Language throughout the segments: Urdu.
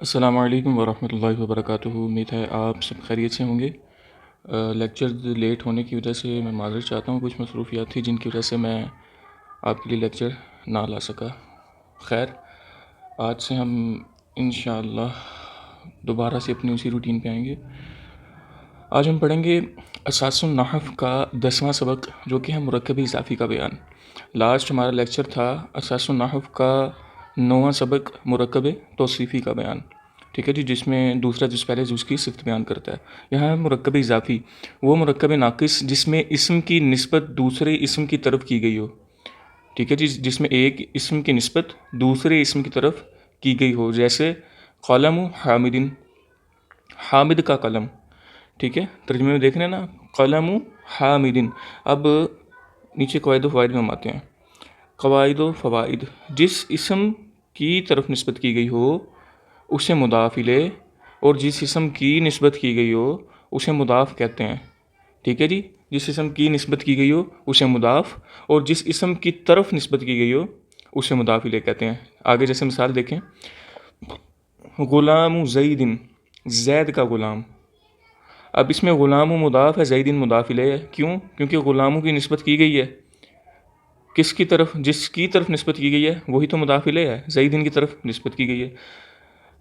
السلام علیکم ورحمۃ اللہ وبرکاتہ۔ امید ہے آپ سب خیریت سے ہوں گے۔ لیکچر لیٹ ہونے کی وجہ سے میں معذرت چاہتا ہوں، کچھ مصروفیات تھی جن کی وجہ سے میں آپ کے لیے لیکچر نہ لا سکا۔ خیر، آج سے ہم انشاءاللہ دوبارہ سے اپنی اسی روٹین پہ آئیں گے۔ آج ہم پڑھیں گے اساس النحو کا 10واں سبق، جو کہ ہے مرکب اضافی کا بیان۔ لاسٹ ہمارا لیکچر تھا اساس النحو کا 9واں سبق، مرکب توصیفی کا بیان، ٹھیک ہے جی، جس میں دوسرا جس پہلے اس کی صفت بیان کرتا ہے۔ یہاں ہے مرکب اضافی، وہ مرکب ناقص جس میں اسم کی نسبت دوسرے اسم کی طرف کی گئی ہو، ٹھیک ہے جی، جس میں ایک اسم کی نسبت دوسرے اسم کی طرف کی گئی ہو، جیسے قلم حامدن، حامد کا قلم، ٹھیک ہے، ترجمے میں دیکھ رہے ہیں نا، قلم حامدن۔ اب نیچے قواعد و فوائد میں ہم آتے ہیں۔ قواعد و فوائد: جس اسم کی طرف نسبت کی گئی ہو اسے مضاف الیہ، اور جس اسم کی نسبت کی گئی ہو اسے مضاف کہتے ہیں، ٹھیک ہے جی، جس اسم کی نسبت کی گئی ہو اسے مضاف، اور جس اسم کی طرف نسبت کی گئی ہو اسے مضاف الیہ کہتے ہیں۔ آگے جیسے مثال دیکھیں، غلام زید، زید کا غلام۔ اب اس میں غلام مضاف ہے، زید مضاف الیہ ہے، کیوں؟ کیونکہ غلاموں کی نسبت کی گئی ہے کس کی طرف؟ جس کی طرف نسبت کی گئی ہے وہی تو مضاف الیہ ہے، زید کی طرف نسبت کی گئی ہے،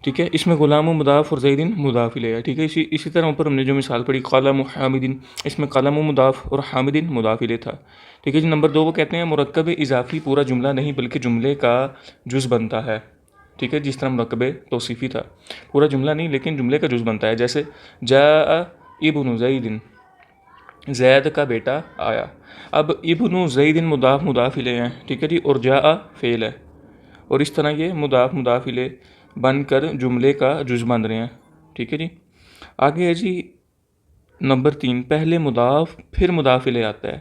ٹھیک ہے۔ اس میں غلام مضاف اور زید مضاف الیہ ہے، ٹھیک ہے۔ اسی طرح اوپر ہم نے جو مثال پڑھی قلم حامدن، اس میں قلم مضاف اور حامدن مضاف الیہ تھا، ٹھیک ہے جی۔ نمبر 2 وہ کہتے ہیں مرکب اضافی پورا جملہ نہیں بلکہ جملے کا جز بنتا ہے، ٹھیک ہے، جس طرح مرکب توصیفی تھا، پورا جملہ نہیں لیکن جملے کا جز بنتا ہے، جیسے جاء ابن زید، زید کا بیٹا آیا۔ اب ابن زید مضاف مضاف الیہ ہے، ٹھیک ہے جی، اور جاء فعل ہے، اور اس طرح یہ مضاف مضاف الیہ بن کر جملے کا جز بن رہے ہیں، ٹھیک ہے جی۔ آگے ہے جی نمبر 3، پہلے مضاف پھر مضاف الیہ آتا ہے،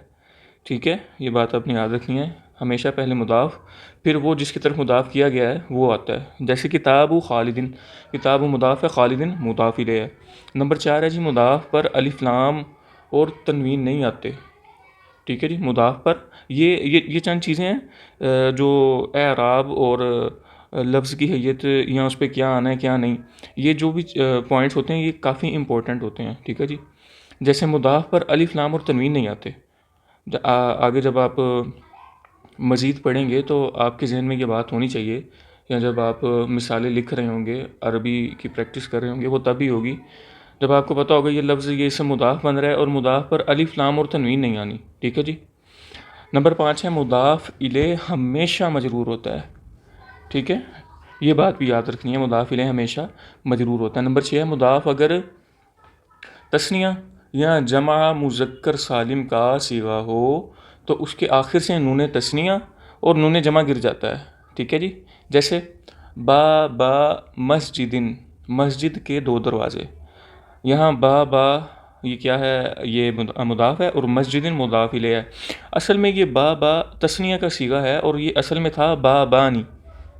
ٹھیک ہے، یہ بات آپ نے یاد رکھنی ہے، ہمیشہ پہلے مضاف پھر وہ جس کی طرف مضاف کیا گیا ہے وہ آتا ہے، جیسے کتاب خالدن، کتاب مضاف ہے، خالدن مضاف الیہ ہے۔ نمبر 4 ہے جی مضاف پر الف لام اور تنوین نہیں آتے، ٹھیک ہے جی، مضاف پر یہ چند چیزیں ہیں جو اعراب اور لفظ کی حیت یا اس پہ کیا آنا ہے کیا نہیں، یہ جو بھی پوائنٹس ہوتے ہیں یہ کافی امپورٹنٹ ہوتے ہیں، ٹھیک ہے جی۔ جیسے مضاف پر الف لام اور تنوین نہیں آتے، آگے جب آپ مزید پڑھیں گے تو آپ کے ذہن میں یہ بات ہونی چاہیے، یا جب آپ مثالیں لکھ رہے ہوں گے، عربی کی پریکٹس کر رہے ہوں گے، وہ تب ہی ہوگی جب آپ کو پتہ ہوگا یہ لفظ یہ اسم مضاف بن رہا ہے اور مضاف پر الف لام اور تنوین نہیں آنی، ٹھیک ہے جی۔ نمبر 5 ہے مضاف الیہ ہمیشہ مجرور ہوتا ہے، ٹھیک ہے، یہ بات بھی یاد رکھنی ہے، مضاف الیہ ہمیشہ مجرور ہوتا ہے۔ نمبر 6 ہے مضاف اگر تثنیہ یا جمع مذکر سالم کا صیغہ ہو تو اس کے آخر سے نون تثنیہ اور نون جمع گر جاتا ہے، ٹھیک ہے جی، جیسے با مسجدن، مسجد کے 2 دروازے، یہاں با یہ کیا ہے، یہ مضاف ہے، اور مسجدن مضاف الیہ ہے۔ اصل میں یہ با تثنیہ کا صیغہ ہے، اور یہ اصل میں تھا بانی،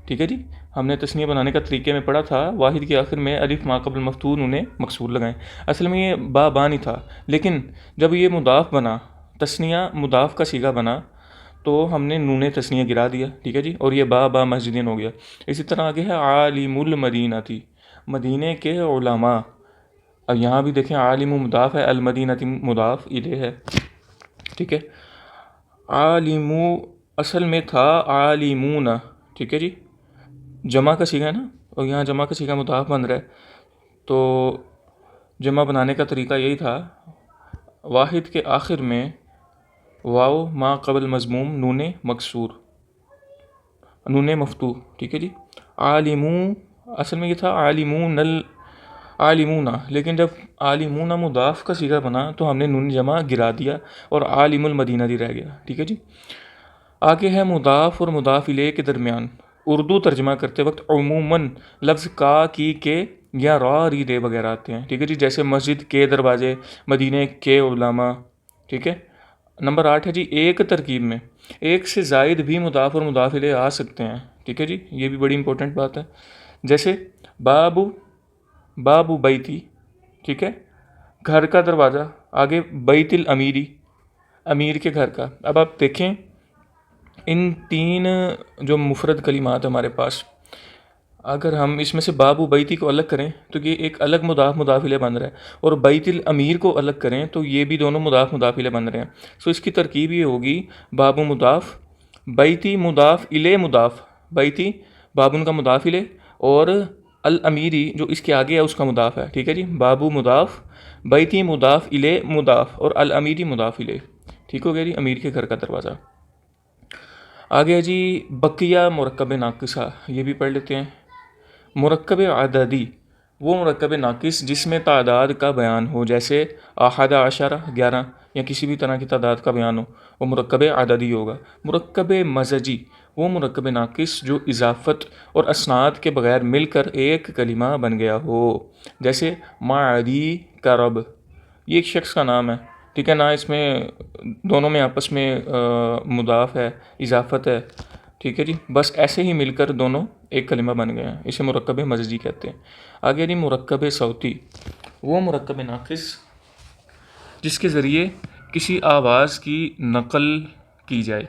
ٹھیک ہے جی، ہم نے تثنیہ بنانے کا طریقے میں پڑھا تھا، واحد کے آخر میں الف ما قبل مفتوح انہیں مکسور لگائیں، اصل میں یہ بانی تھا، لیکن جب یہ مضاف بنا، تثنیہ مضاف کا صیغہ بنا تو ہم نے نون تثنیہ گرا دیا، ٹھیک ہے جی، اور یہ با مسجدین ہو گیا۔ اسی طرح آگے ہے عالم المدینہ تھی، مدینے کے علماء، اب یہاں بھی دیکھیں عالم مضاف ہے، المدینہ مضاف الیہ ہے، ٹھیک ہے۔ عالم اصل میں تھا عالمون، ٹھیک ہے جی، جمع کا صیغہ ہے نا، اور یہاں جمع کا صیغہ مضاف بن رہا ہے، تو جمع بنانے کا طریقہ یہی تھا، واحد کے آخر میں واو ما قبل مضموم نون مکسور، نون مفتوح، ٹھیک ہے جی۔ عالمون اصل میں یہ تھا عالمون عالمون، لیکن جب عالمون مضاف کا صیغہ بنا تو ہم نے نون جمع گرا دیا اور عالم المدینہ دی رہ گیا، ٹھیک ہے جی۔ آگے ہے مضاف اور مضاف الیہ کے درمیان اردو ترجمہ کرتے وقت عموماً لفظ کا کی کے یا را ری دے وغیرہ آتے ہیں، ٹھیک ہے جی، جیسے مسجد کے دروازے، مدینے کے علماء، ٹھیک ہے۔ نمبر 8 ہے جی ایک ترکیب میں ایک سے زائد بھی مضاف اور مضاف الیہ آ سکتے ہیں، ٹھیک ہے جی، یہ بھی بڑی امپورٹنٹ بات ہے، جیسے باب بیتی، ٹھیک ہے، گھر کا دروازہ، آگے بیت الامیری، امیر کے گھر کا۔ اب آپ دیکھیں ان 3 جو مفرد کلمات ہمارے پاس، اگر ہم اس میں سے باب و بیتی کو الگ کریں تو یہ ایک الگ مضاف مضاف الیہ بن رہا ہے، اور بیت الامیر کو الگ کریں تو یہ بھی دونوں مضاف مضاف الیہ بن رہے ہیں. سو اس کی ترکیب یہ ہوگی باب و مضاف، بیتی مضاف الیہ مضاف، بیتی بابن کا مضاف الیہ، اور الامیری جو اس کے آگے ہے اس کا مضاف ہے. ٹھیک ہے جی، بابو مضاف، بیتی مضاف الیہ مضاف، اور الامیری مضاف الیہ. ٹھیک ہو گیا جی، امیر کے گھر کا دروازہ. آگے ہے جی بقیہ مرکب ناقصہ، یہ بھی پڑھ لیتے ہیں. مرکب عددی وہ مرکب ناقص جس میں تعداد کا بیان ہو، جیسے احد عشرہ 11، یا کسی بھی طرح کی تعداد کا بیان ہو، وہ مرکب عددی ہوگا. مرکب مزجی وہ مرکب ناقص جو اضافت اور اسناد کے بغیر مل کر ایک کلمہ بن گیا ہو، جیسے معدی کا رب، یہ ایک شخص کا نام ہے. ٹھیک ہے، نہ اس میں دونوں میں آپس میں مضاف ہے، اضافت ہے. ٹھیک ہے جی، بس ایسے ہی مل کر دونوں ایک کلمہ بن گئے ہیں، اسے مرکب مزجی کہتے ہیں. آگے جی مرکب صوتی وہ مرکب ناقص جس کے ذریعے کسی آواز کی نقل کی جائے،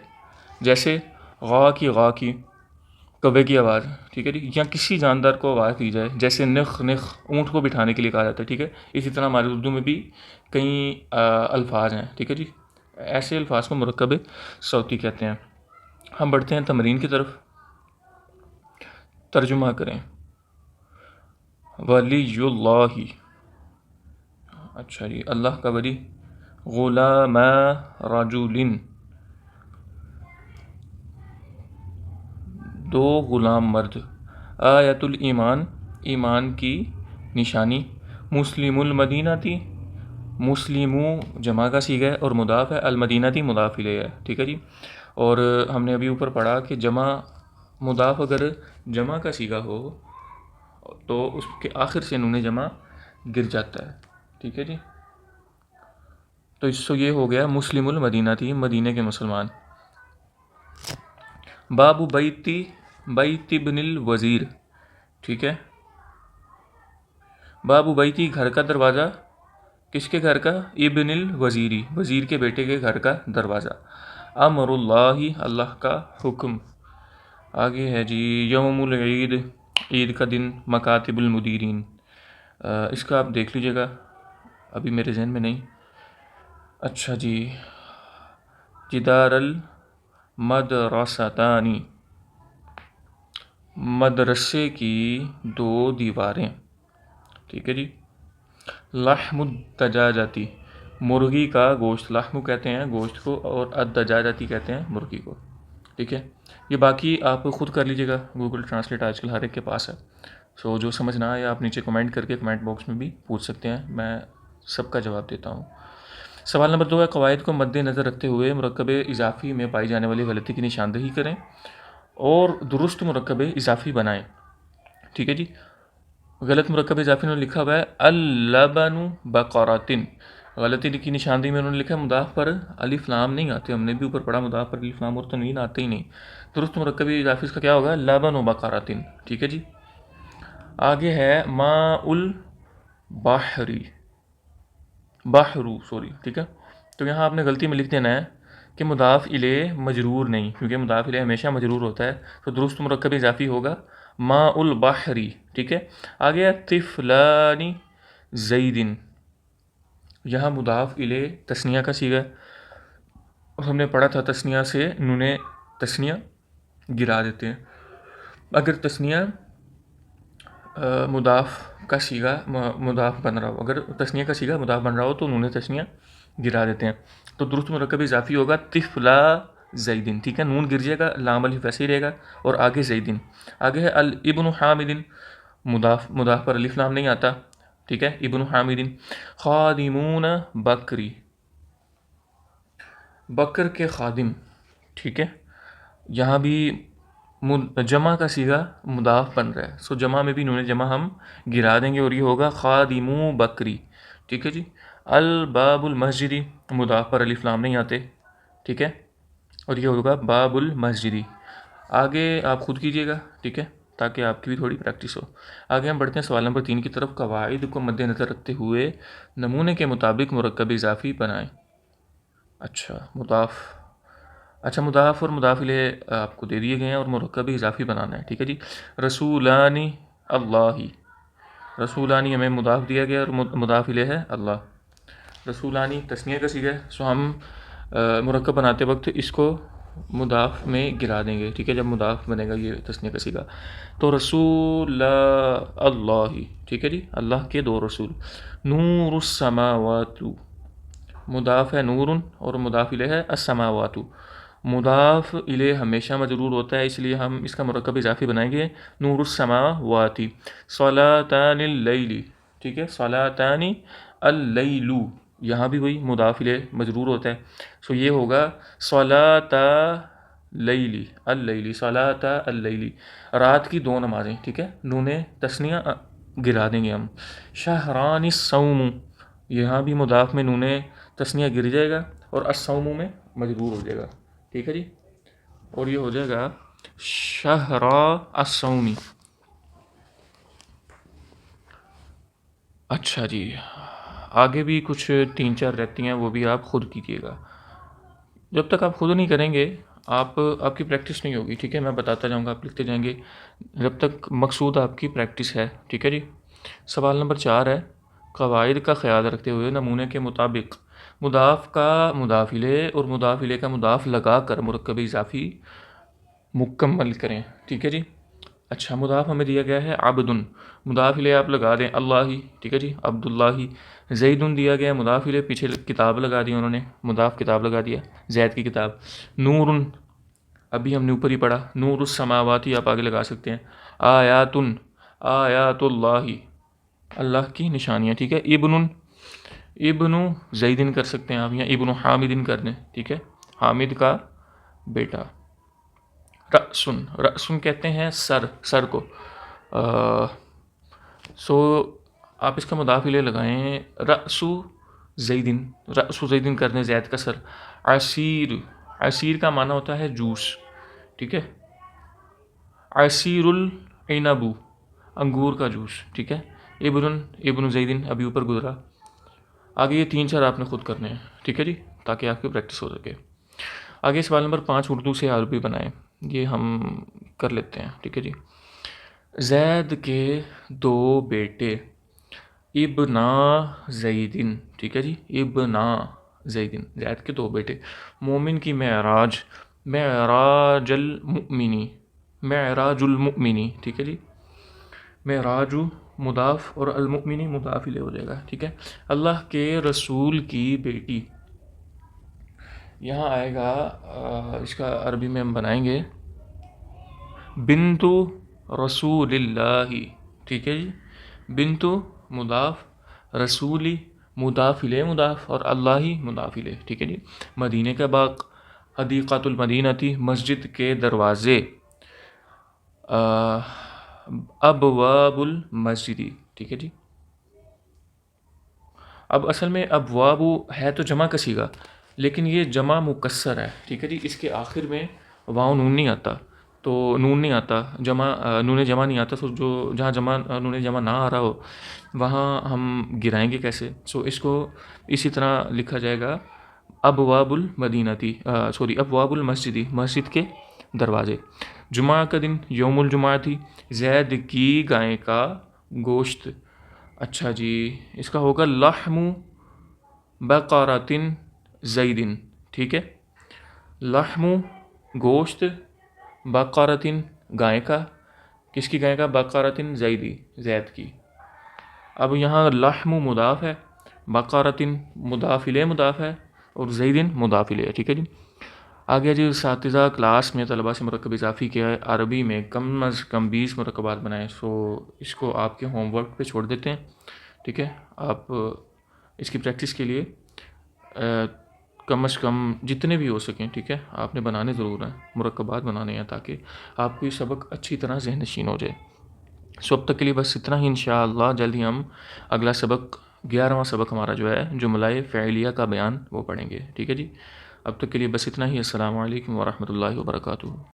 جیسے غا کی کبے کی آواز. ٹھیک ہے جی، یا کسی جاندار کو آواز دی جائے، جیسے نخ اونٹ کو بٹھانے کے لیے کہا جاتا ہے. ٹھیک ہے، اسی طرح ہمارے اردو میں بھی کئی الفاظ ہیں. ٹھیک ہے جی، ایسے الفاظ کو مرکب صوتی کہتے ہیں. ہم بڑھتے ہیں تمرین کی طرف. ترجمہ کریں. ولی اللہ، اچھا جی، اللہ کا ولی. غلام رجل، دو غلام مرد. آیت الایمان، ایمان کی نشانی. مسلم المدینہ تھی، مسلمو جمع کا صیغہ ہے اور مضاف ہے، المدینہ تھی مضاف الیہ ہے. ٹھیک ہے جی، اور ہم نے ابھی اوپر پڑھا کہ جمع مضاف اگر جمع کا صیغہ ہو تو اس کے آخر سے نون جمع گر جاتا ہے. ٹھیک ہے جی، تو اس سے یہ ہو گیا مسلم المدینہ تھی، مدینہ کے مسلمان. باب بیت ابن الوزیر. ٹھیک ہے، باب بیتی گھر کا دروازہ، کس کے گھر کا؟ ابن الوزیری، وزیر کے بیٹے کے گھر کا دروازہ. امر اللہ، اللہ کا حکم. آگے ہے جی یوم العید، عید کا دن. مکاتب المدیرین، اس کا آپ دیکھ لیجیے گا، ابھی میرے ذہن میں نہیں. اچھا جی، جدار المدرستانی، مدرسے کی دو دیواریں. ٹھیک ہے جی. لحم الدجاجتی، مرغی کا گوشت. لحم کہتے ہیں گوشت کو، اور الدجاجتی کہتے ہیں مرغی کو. ٹھیک ہے، یہ باقی آپ خود کر لیجیے گا، گوگل ٹرانسلیٹ آج کل ہر ایک کے پاس ہے. سو جو سمجھ نہ آئے آپ نیچے کمنٹ کر کے کمنٹ باکس میں بھی پوچھ سکتے ہیں، میں سب کا جواب دیتا ہوں. سوال نمبر 2 ہے قواعد کو مد نظر رکھتے ہوئے مرکب اضافی میں پائی جانے والی غلطی کی نشاندہی کریں اور درست مرکب اضافی بنائیں. ٹھیک ہے جی، غلط مرکب اضافی نے لکھا ہوا ہے اللبن بقراتن، غلطی کی نشاندہی میں انہوں نے لکھا ہے مضاف پر الف لام نہیں آتے. ہم نے بھی اوپر پڑھا مضاف پر الف لام اور تنوین آتے ہی نہیں. درست مرکب اضافی اس کا کیا ہوگا؟ لبن و بقراتن. ٹھیک ہے جی، آگے ہے ماء البحری، ٹھیک ہے، تو یہاں آپ نے غلطی میں لکھ دینا ہے کہ مضاف الیہ مجرور نہیں، کیونکہ مضاف الیہ ہمیشہ مجرور ہوتا ہے. تو درست مرکب اضافی ہوگا ماء البحری. ٹھیک ہے، آگے ہے طفلان زید، یہاں مضاف الیہ تثنیہ کا صیغہ ہے، اور ہم نے پڑھا تھا تثنیہ سے نون تثنیہ گرا دیتے ہیں. اگر تثنیہ مضاف کا صیغہ مضاف بن رہا ہو، اگر تثنیہ کا صیغہ مضاف بن رہا ہو تو نون تثنیہ گرا دیتے ہیں. تو درست مرکب اضافی ہوگا طفلا زیدن. ٹھیک ہے، نون گر جائے گا، لام الف ویسے ہی رہے گا، اور آگے زیدن. آگے ہے الابن حامد، مضاف پر الف لام نہیں آتا. ٹھیک ہے، ابن حامد. خادمون بکری، بکر کے خادم. ٹھیک ہے، یہاں بھی جمع کا صیغہ مضاف بن رہا ہے، سو جمع میں بھی نون جمع ہم گرا دیں گے اور یہ ہوگا خادمو بکری. ٹھیک ہے جی. الباب المسجدی، مضاف پر الف لام نہیں آتے. ٹھیک ہے، اور یہ ہوگا باب المسجدی. آگے آپ خود کیجیے گا، ٹھیک ہے، تاکہ آپ کی بھی تھوڑی پریکٹس ہو. آگے ہم بڑھتے ہیں سوال نمبر 3 کی طرف. قواعد کو مد نظر رکھتے ہوئے نمونے کے مطابق مرکب اضافی بنائیں. اچھا، مضاف اچھا، مضاف اور مضاف الیہ آپ کو دے دیے گئے ہیں اور مرکب اضافی بنانا ہے، ٹھیک ہے جی. رسولانی اللہ، رسولانی ہمیں مضاف دیا گیا اور مضاف الیہ ہے اللہ. رسولانی تثنیہ کا صیغہ ہے، سو ہم مرکب بناتے وقت اس کو مضاف میں گرا دیں گے، ٹھیک ہے. جب مضاف بنے گا یہ تثنیہ کا صیغہ، تو رسول اللہ، ٹھیک ہے جی، اللہ کے دو رسول. نور السماوات، مضاف ہے نور اور مضاف الیہ ہے السماوات. مضاف الیہ ہمیشہ مجرور ہوتا ہے، اس لیے ہم اس کا مرکب اضافی بنائیں گے نور السماوات. صلاتان اللیل، ٹھیک ہے، صلاتان اللیل، یہاں بھی وہی مضاف الیہ مجرور ہوتا ہے، سو یہ ہوگا صلاتا لیلی اللیلی، صلاتا اللیلی، رات کی دو نمازیں، ٹھیک ہے. نون تثنیہ گرا دیں گے ہم. شہران الصوم، یہاں بھی مضاف میں نون تثنیہ گر جائے گا اور الصوم میں مجرور ہو جائے گا، ٹھیک ہے جی. اور یہ ہو جائے گا شہر الصوم. اچھا جی، آگے بھی کچھ 3-4 رہتی ہیں، وہ بھی آپ خود کیجیے گا. جب تک آپ خود نہیں کریں گے آپ کی پریکٹس نہیں ہوگی، ٹھیک ہے. میں بتاتا جاؤں گا، آپ لکھتے جائیں گے جب تک مقصود آپ کی پریکٹس ہے، ٹھیک ہے جی. سوال نمبر 4 ہے، قواعد کا خیال رکھتے ہوئے نمونے کے مطابق مضاف کا مضاف الیہ اور مضاف الیہ کا مضاف لگا کر مرکب اضافی مکمل کریں، ٹھیک ہے جی. اچھا، مضاف ہمیں دیا گیا ہے عبدن، مضاف الیہ آپ لگا دیں اللہ ہی، ٹھیک ہے جی، عبد اللہ ہی. زیدن دیا گیا مضاف الیہ، پیچھے کتاب لگا دی انہوں نے، مضاف کتاب لگا دیا، زید کی کتاب. نورن، ابھی ہم نے اوپر ہی پڑھا، نور السماواتی آپ آگے لگا سکتے ہیں. آیاتن، آیات اللہ، اللہ کی نشانیاں، ٹھیک ہے. ابن، ابن زیدن کر سکتے ہیں آپ، یا ابن حامدن کر دیں، ٹھیک ہے، حامد کا بیٹا. رأسن، رأسن کہتے ہیں سر، سر کو. سو آپ اس کا مضاف الیہ لگائیں رأس زیدن، رأس زیدن کر دیں زید کا سر. عصیر، عصیر کا معنی ہوتا ہے جوس، ٹھیک ہے. عصیر العنب، انگور کا جوس، ٹھیک ہے. ابن، ابن زیدن ابھی اوپر گزرا. آگے یہ 3-4 آپ نے خود کرنے ہیں، ٹھیک ہے جی، تاکہ آپ کی پریکٹس ہو سکے. آگے سوال نمبر 5 اردو سے عربی بنائیں، یہ ہم کر لیتے ہیں، ٹھیک ہے جی. زید کے 2 بیٹے، ابنا زیدن، ٹھیک ہے جی، ابنا زیدن، زید کے 2 بیٹے. مومن کی معراج، معراج المؤمنی، معراج المؤمنی، ٹھیک ہے جی. معراج مضاف اور المؤمنی مضاف الیہ ہو جائے گا، ٹھیک ہے. اللہ کے رسول کی بیٹی، یہاں آئے گا اس کا عربی میں ہم بنائیں گے بنت رسول اللہ، ٹھیک ہے جی. بنت مضاف، رسولی مضاف الیہ مضاف، اور اللہ مضاف الیہ، ٹھیک ہے جی. مدینے کا باغ، حدیقۃ المدینتی، مسجد کے دروازے. ابواب المسجد، ٹھیک ہے جی. اب اصل میں ابواب ہے تو جمع کا صیغہ، لیکن یہ جمع مکسر ہے، ٹھیک ہے جی. اس کے آخر میں واو نون نہیں آتا، تو نون نہیں آتا، جمع نون جمع نہیں آتا، تو جو جہاں جمع نون جمع نہ آ رہا ہو وہاں ہم گرائیں گے کیسے. سو اس کو اسی طرح لکھا جائے گا ابواب المدینتی، سوری ابواب المسجد، مسجد کے دروازے. جمعہ کا دن یوم الجمعہ تھی. زید کی گائے کا گوشت، اچھا جی، اس کا ہوگا لحم بقرۃ زیدن، ٹھیک ہے. لحم گوشت، بقرۃ گائے کا، کس کی گائے کا؟ بقرۃ زیدی، زید کی. اب یہاں لحم مضاف ہے، بقرۃ مضاف الیہ مضاف ہے، اور زیدن مضاف الیہ، ٹھیک ہے جی. آگے جی، اساتذہ کلاس میں طلباء سے مرکب اضافی کے عربی میں کم از کم 20 مرکبات بنائیں. سو اس کو آپ کے ہوم ورک پہ چھوڑ دیتے ہیں، ٹھیک ہے. آپ اس کی پریکٹس کے لیے کم از کم جتنے بھی ہو سکیں، ٹھیک ہے، آپ نے بنانے ضرور ہیں، مرکبات بنانے ہیں، تاکہ آپ کو یہ سبق اچھی طرح ذہن نشین ہو جائے. سو اب تک کے لیے بس اتنا ہی. انشاءاللہ جلد ہی ہم اگلا سبق 11واں سبق ہمارا جو ہے جملہ فعلیہ کا بیان وہ پڑھیں گے، ٹھیک ہے جی. اب تک کے لیے بس اتنا ہی. السلام علیکم ورحمۃ اللہ وبرکاتہ.